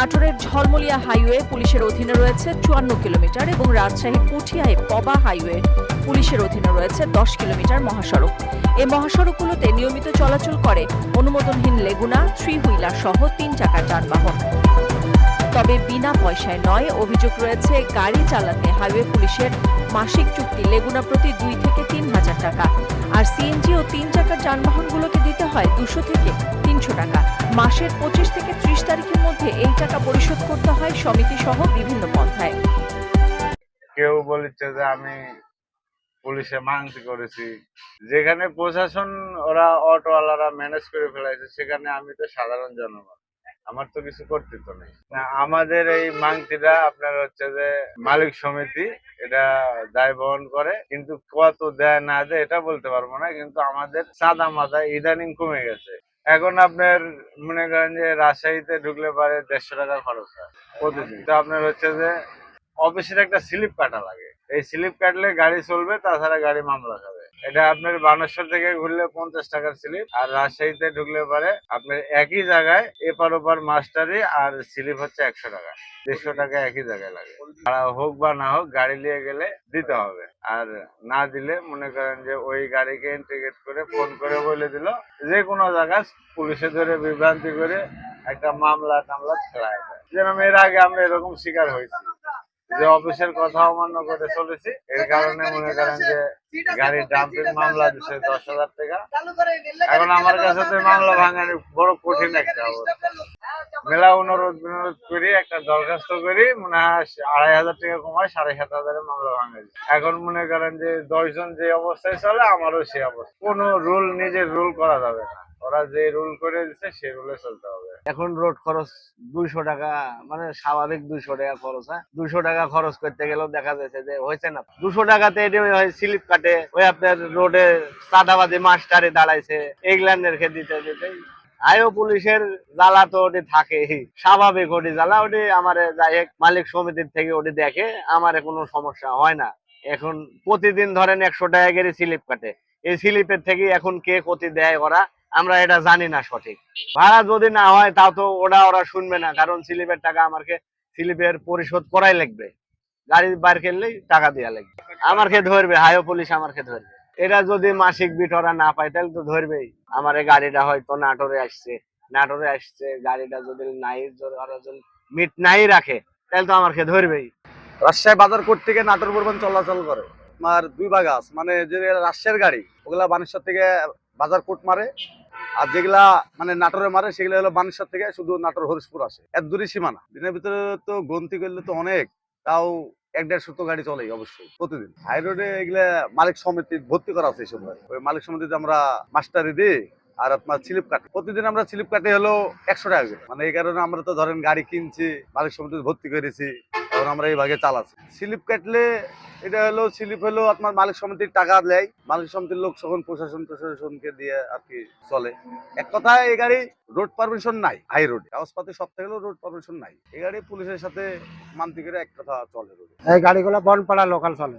নাটোরের ঝলমলিয়া হাইওয়ে পুলিশের অধীনে রয়েছে 54 কিলোমিটার এবং রাজশাহী পুঠিয়ায় পবা হাইওয়ে পুলিশের অধীনে রয়েছে 10 কিলোমিটার মহাসড়ক। এই মহাসড়কগুলোতে নিয়মিত চলাচল করে অনুমোদনহীন লেগুনা, থ্রি হুইলার সহ 3 চাকার যানবাহন। তবে বিনা পয়সায় নয়, অভিযোগ রয়েছে গাড়ি চালাতে হাইওয়ে পুলিশের মাসিক চুক্তি লেগুনা প্রতি 2 থেকে 3 হাজার টাকা, আর সিএনজি ও 3 চাকার যানবাহনগুলোকে দিতে হয় 200 থেকে 300 টাকা। মাসের 25 থেকে 30 তারিখের মধ্যে এই টাকা পরিশোধ করতে হয় সমিতি সহ বিভিন্ন পন্থায়। কেউ বলেছে যে আমি পুলিশে মাংসি করেছি, যেখানে প্রশাসন ওরা অটোওয়ালারা ম্যানেজ করে ফেলাইছে, সেখানে আমি তো সাধারণ জনগণ, আমার তো কিছু করতে তো নেই। আমাদের এই মাংসিটা আপনার হচ্ছে যে মালিক সমিতি এটা দায় বহন করে, কিন্তু কত দেয় না দেয় এটা বলতে পারবো না। কিন্তু আমাদের চাঁদা মাথা ইদানিং কমে গেছে। এখন আপনার মনে করেন যে রাজশাহীতে ঢুকলে পারে 150 টাকা খরচ হয় প্রতিদিন। তো আপনার হচ্ছে যে অফিসের একটা স্লিপ কাটা লাগে, এই স্লিপ কাটলে গাড়ি চলবে, তাছাড়া গাড়ি মামলা খাবে। এটা আপনার বানেশ্বর থেকে ঘুরলে 50 টাকার স্লিপ, আর রাজশাহীতে ঢুকলে পারে আপনার একই জায়গায় এপার ওপার মাস্টারি আর স্লিপ হচ্ছে 100 টাকা, 150 টাকা একই জায়গায় লাগে। ভাড়া হোক বা না হোক গাড়ি নিয়ে গেলে দিতে হবে, আর না দিলে মনে করেন যে ওই গাড়িকে ইন্টিগ্রেট করে ফোন করে বলে দিল যে কোনো জায়গায় পুলিশে ধরে বিভ্রান্তি করে একটা মামলা টামলা খেলায় দেয়। যেরকম এর আগে আমরা এরকম শিকার হয়েছি যে অফিসের কথা অমান্য করে চলেছি, এর কারণে মনে করেন যে গাড়ির ডাম্পিং মামলা দিচ্ছে 10,000 টাকা। এখন আমার কাছে তো মামলা ভাঙানি বড় কঠিন একটা অবস্থা। মেলা অনুরোধ করি, একটা দরখাস্ত করি, মনে হয় 2,500 টাকা কমায় 7,500 মামলা ভাঙে। এখন মনে করেন যে 10 জন যে অবস্থায় চলে, আমারও সেই অবস্থা। কোনো রুল নিজের রুল করা যাবে না, ওরা যে রুল করে দিচ্ছে সেই রুলে চলতে হবে। এখন রোড খরচ 200 টাকা, মানে স্বাভাবিক 200 টাকা খরচ হয়। 200 টাকা খরচ করতে গেলেও দেখা যাচ্ছে যে হয়েছে না। 200 টাকাতে এটি স্লিপ কাটে, ওই আপনার রোডে চাঁদাবাজি মাস্টারে দাঁড়াইছে, এগুলানের খেয়ে দিতে দিতে আয়ো পুলিশের জ্বালা তো ওটি থাকে, স্বাভাবিক ওটি জ্বালা। ওটি আমার যাই হোক মালিক সমিতির থেকে ওটি দেখে, আমার কোনো সমস্যা হয় না। এখন প্রতিদিন ধরেন 100 টাকা করে স্লিপ কাটে, এই স্লিপের থেকে এখন কে ক্ষতি দেয় ওরা, আমরা এটা জানি না সঠিক। ভাড়া যদি না হয় তাও তো ওরা শুনবে না, কারণ স্লিপের টাকা আমাকে স্লিপের পরিশোধ করাই লাগবে। গাড়ি বার করলেই টাকা দেওয়া লাগবে, আমাকে ধরবে, হাইও পুলিশ আমাকে ধরবে। এটা যদি মাসিক বিটরা না পায় তাহলে তো ধরবেই। আমার এই গাড়িটা হয়তো নাটোরে আসছে, গাড়িটা যদি নাই মিট নাই রাখে তাহলে তো আমাকে ধরবেই। রাজশাহী বাজার কোর্ট থেকে নাটোর পর্যন্ত চলাচল করে আমার 2 ভাগ আছে, মানে যে রাজশাহীর গাড়ি ওগুলা বানেশ্বর থেকে বাজার কোর্ট মারে, আর যেগুলা মানে নাটোরে মারে সেগুলো হলো বানেশ্বর থেকে শুধু নাটোর হরিশপুর আসে। এত দূরই সীমানা। দিনের ভিতরে তো গন্তি করলে তো অনেক, তাও 1-150 গাড়ি চলেই অবশ্যই প্রতিদিন। হাই রোডে এগুলা মালিক সমিতি ভর্তি করা আছে এইসব গাড়ি। ওই মালিক সমিতিতে আমরা মাস্টারি দিই, আর আপনার স্লিপ কাটে। প্রতিদিন আমরা স্লিপ কাটে হলো 100 টাকা করে। মানে এই কারণে আমরা তো ধরেন গাড়ি কিনছি, মালিক সমিতিতে ভর্তি করেছি, এখন আমরা এই ভাগে চালাচ্ছি। স্লিপ কাটলে এটা হলো স্লিপ হলো আপনার মালিক সমিতির টাকা দেয়, মালিক সমিতির লোক তখন প্রশাসনকে দিয়ে আর কি চলে। এক কথায় এই গাড়ি রোড পারমিশন নাই, হাই রোড কাগজপাতি সব থেকে রোড পারমিশন নাই। এই গাড়ি পুলিশের সাথে মানতি করে এক কথা চলে রোড। এই গাড়িগুলো বনপাড়া লোকাল চলে,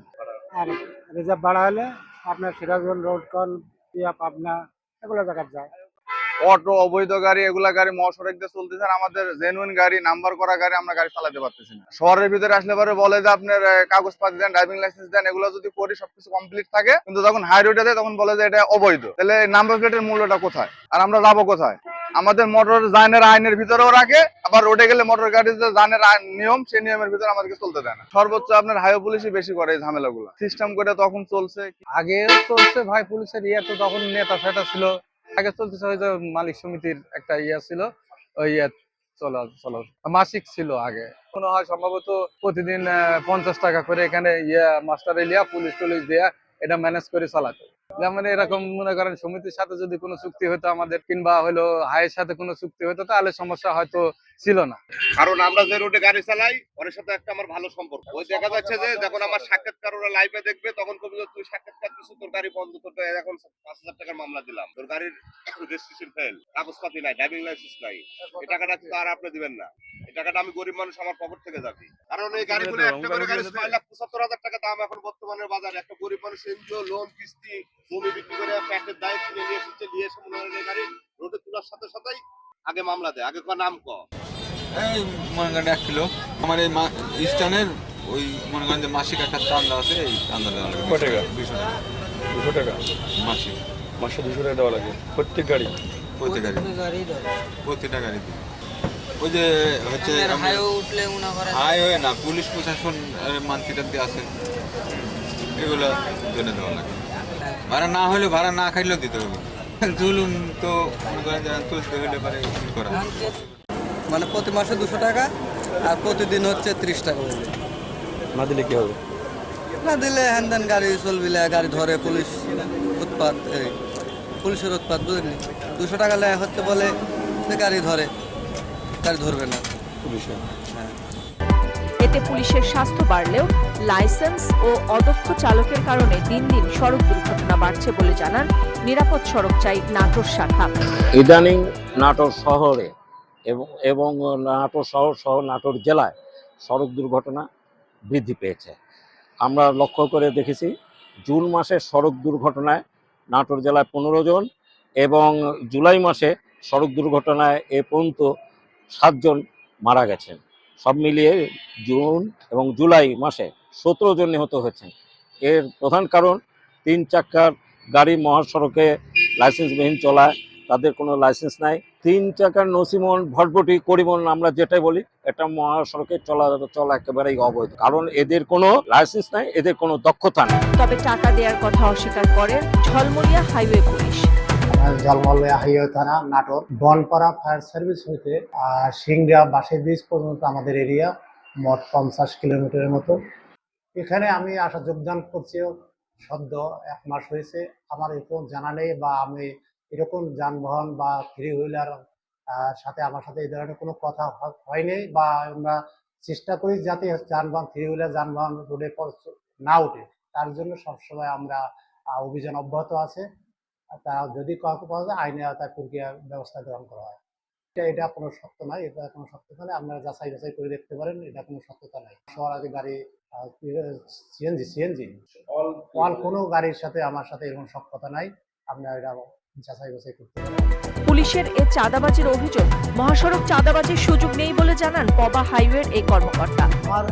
আর রিজার্ভ ভাড়া হলে আপনার সিরাজগঞ্জ রোড কল পিয়া পাবনা এগুলো জায়গা যায়। অটো অবৈধ গাড়ি, এগুলা গাড়ি মহাসড়ক দিয়ে চলতেছে, আর আমাদের জেনুইন গাড়ি নাম্বার করা গাড়ি আমরা গাড়ি চালাতে পারতেছি না। শহরের ভিতরে আসলে পরে বলে যে আপনার কাগজপাতি দেন, ড্রাইভিং লাইসেন্স দেন, এগুলো যদি করি সবকিছু কমপ্লিট থাকে, কিন্তু যখন হাই রোডে দেয় তখন বলে যে এটা অবৈধ। তাহলে নাম্বার প্লেটের মূল্যটা কোথায়, আর আমরা যাবো কোথায়? আমাদের মোটর যানের আইনের ভিতরেও রাখে, আবার রোডে গেলে মোটর গাড়ির যে যানের নিয়ম সেই নিয়মের ভিতরে আমাদেরকে চলতে দেয় না। সর্বোচ্চ আপনার হাইওয়ে পুলিশই বেশি করে এই ঝামেলাগুলো। সিস্টেম করে তখন চলছে, আগেও চলছে ভাই, পুলিশের ইয়ে তো তখন নেতা ফেটা ছিল, আগে চলতেছে ওই যে মালিক সমিতির একটা ইয়ে ছিল, ওই ইয়ে চলো মাসিক ছিল আগে। মনে হয় সম্ভবত প্রতিদিন 50 টাকা করে এখানে ইয়ে মাস্টার এলিয়া পুলিশ টুলিশ দেয়া এটা ম্যানেজ করে চালাতো। যেমন এরকম মনে করেন সমিতির সাথে যদি কোনো চুক্তি হতো আমাদের, কিংবা হলো হাইয়ের সাথে কোনো চুক্তি হতো, তাহলে সমস্যা হয়তো ছিল না। কারণ আমরা যে রোডে গাড়ি চালাই ওর সাথে একটা আমার ভালো সম্পর্ক। ওই দেখা যাচ্ছে যে যখন আমার সাক্ষাৎকার ওরা লাইভে দেখবে, তখন কবি তুই সাক্ষাৎকার দিচ্ছিস, তোর গাড়ি বন্ধ, তোর এখন 5,000 টাকার মামলা দিলাম, তোর গাড়ির রেজিস্ট্রেশন ফেল, কাগজপাতি নাই, ড্রাইভিং লাইসেন্স নাই, এই টাকাটা তো আর আপনি দিবেন না। এই টাকাটা আমি গরিব মানুষ, আমার পকেট থেকে যাবে। কারণ এই গাড়িগুলো একটা করে গাড়ি 6,75,000 টাকা দাম এখন বর্তমানের বাজারে। একটা গরিব মানুষ এনজিও লোন কিস্তি জমি বিক্রি করে প্যাটের দায় কিনে নিয়ে এসেছে, নিয়ে এসে মনে হয় গাড়ি রোডে তোলার সাথে সাথেই আগে মামলা দেয়, আগে নাম ক এই মনে করেন 1 কিলো আমার এই স্টানের ওই মনে করেন যে মাসিক একটা চান্দা আছে, এই চান্দা দেওয়া লাগে। কত টাকা? 200 টাকা 200 টাকা মাসিক। মাসে 200 টাকা দেওয়া লাগে প্রত্যেক গাড়ি? প্রত্যেক প্রতিটা গাড়িতে। ওই যে হচ্ছে হাইওয়ে না, পুলিশ প্রশাসন মান্থলি টান্তি আছে, এগুলো জন্য দেওয়া লাগে। ভাড়া না হলে ভাড়া না খাইলেও দিতে হবে। জুলুম তো মনে করেন যে তুলতে হলে পারে কি করা। মানে প্রতি মাসে 200 টাকা আর প্রতিদিন হচ্ছে 30 টাকা করে। না দিলে কি হবে? না দিলে হ্যান ত্যান গাড়ি চলবিলে, গাড়ি ধরে পুলিশ উৎপাত, এই পুলিশের উৎপাত বুঝলি। 200 টাকা লেয় হচ্ছে বলে যে গাড়ি ধরে, গাড়ি ধরবে না পুলিশে। এতে পুলিশের স্বাস্থ্য বাড়লেও লাইসেন্স ও অদক্ষ চালকের কারণে দিন দিন সড়ক দুর্ঘটনা বাড়ছে বলে জানান নিরাপদ সড়ক চাই নাটোর শাখা। ইদানিং নাটোর শহরে এবং নাটোর শহর সহ নাটোর জেলায় সড়ক দুর্ঘটনা বৃদ্ধি পেয়েছে। আমরা লক্ষ্য করে দেখেছি জুন মাসে সড়ক দুর্ঘটনায় নাটোর জেলায় 15 জন এবং জুলাই মাসে সড়ক দুর্ঘটনায় এ পর্যন্ত 7 জন মারা গেছেন। সব মিলিয়ে জুন এবং জুলাই মাসে 17 জন নিহত হয়েছেন। এর প্রধান কারণ 3 চাকার গাড়ি মহাসড়কে লাইসেন্সবিহীন চলায়, তাদের কোনো লাইসেন্স নাই। 3 চাকার নসিমন, ভটভটি, করিমন আমরা যেটাই বলি, এটা মহাসড়কে চলা একেবারেই অবৈধ, কারণ এদের কোনো লাইসেন্স নাই, এদের কোনো দক্ষতা নেই। তবে টাকা দেওয়ার কথা অস্বীকার করেন ঝলমলিয়া হাইওয়ে পুলিশ। জলমলিয়া হাইওয়ে থানা নাটোর বনপাড়া ফায়ার সার্ভিস হইতে সিংড়া বাসে ব্রিজ পর্যন্ত আমাদের এরিয়া মোট 50 কিলোমিটারের মতো। এখানে আমি আসা যোগদান করছি সদ্য 1 মাস হয়েছে। আমার এরকম জানা নেই বা আমি এরকম যানবাহন বা 3 হুইলার সাথে আমার সাথে এই ধরনের কোনো কথা হয়নি, বা আমরা চেষ্টা করি যাতে যানবাহন 3 হুইলার যানবাহন রোডে না ওঠে, তার জন্য সবসময় আমরা অভিযান অব্যাহত আছে। তা যদি কাউকে পাওয়া যায় আইনে আওতায় প্রক্রিয়া ব্যবস্থা গ্রহণ করা হয়। এটা কোনো সত্য নয়, এটা কোনো সত্যতা নয়, আপনারা যাচাই বাছাই করে দেখতে পারেন, এটা কোনো সত্যতা নাই। শহর আগে গাড়ি সিএনজি অল কোনো গাড়ির সাথে আমার সাথে এরকম সত্যতা নাই, আপনারা এটা যাচাই বাছাই করতে পারেন। পুলিশের এ চাঁদাবাজির অভিযোগ, মহাসড়ক চাঁদাবাজির সুযোগ নেই বলে জানান পবা হাইওয়ের এই কর্মকর্তা। আমার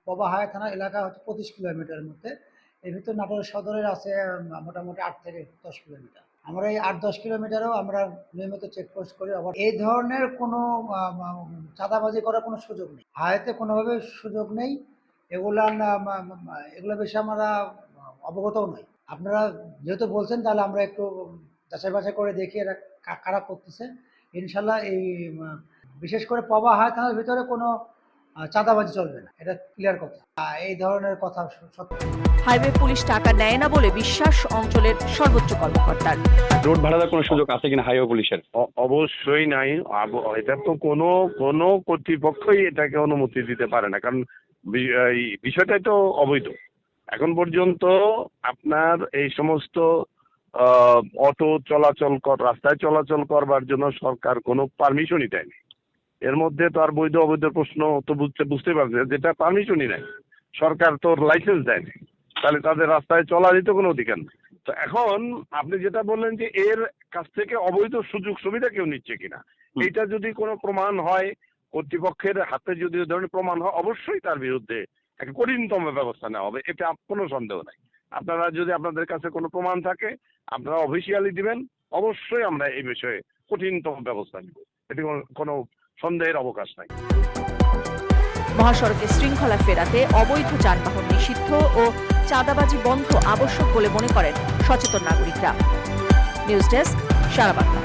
পবা হাইওয়ে থানা এলাকা হচ্ছে 25 কিলোমিটারের মধ্যে। এর ভিতর নাটোর সদরের আছে মোটামুটি 8 থেকে 10 কিলোমিটার। আমরা এই 8-10 কিলোমিটারেও আমরা নিয়মিত চেকপোস্ট করি। আবার এই ধরনের কোনো চাঁদাবাজি করার কোনো সুযোগ নেই, হাইওয়েতে কোনোভাবে সুযোগ নেই। এগুলো বিষয়ে আমরা অবগতও নই। আপনারা যেহেতু বলছেন, তাহলে আমরা একটু যাচাই বাছাই করে দেখি এরা কারা করতেছে। ইনশাল্লাহ এই বিশেষ করে পবা হাইওয়ে থানার ভিতরে কোনো চাঁদাবাজি চলবে না, এটা ক্লিয়ার কথা। এই ধরনের কথা সত্য। হাইওয়ে পুলিশ টাকা নেয় না বলে বিশ্বাস অঞ্চলের সর্বোচ্চ কর্মকর্তার। রোড ভাড়া দেওয়ার কোনো সুযোগ আছে কিনা হাইওয়ে পুলিশের? অবশ্যই নাই। এটা তো কোনো কর্তৃপক্ষই এটাকে অনুমতি দিতে পারে না, কারণ এই বিষয়টাই তো অবৈধ। এখন পর্যন্ত আপনার এই সমস্ত অটো চলাচল রাস্তায় চলাচল করবার জন্য সরকার কোনো পারমিশনই দেয়নি। এর মধ্যে তো আর বৈধ অবৈধ প্রশ্ন তো বুঝতে পারছে, যেটা পারমিশনই নাই, সরকার তো লাইসেন্স দেয়নি, তাহলে তাদের রাস্তায় চলারই তো কোনো অধিকার নেই। তো এখন আপনি যেটা বললেন যে এর কাছ থেকে অবৈধ সুযোগ সুবিধা কেউ নিচ্ছে কিনা, এটা যদি কোনো প্রমাণ হয়, কর্তৃপক্ষের হাতে যদি ধরনের প্রমাণ হয়, অবশ্যই তার বিরুদ্ধে একটা কঠিনতম ব্যবস্থা নেওয়া হবে, এটা কোনো সন্দেহ নাই। আপনারা যদি আপনাদের কাছে কোনো প্রমাণ থাকে আপনারা অফিসিয়ালি দিবেন, অবশ্যই আমরা এই বিষয়ে কঠিনতম ব্যবস্থা নিব, এটি কোনো সন্দেহের অবকাশ নাই। মহাসড়কে শৃঙ্খলা ফেরাতে অবৈধ যানবাহন নিষিদ্ধ ও চাঁদাবাজি বন্ধ আবশ্যক বলে মনে করেন সচেতন নাগরিকরা। নিউজ ডেস্ক, সারা বাংলা।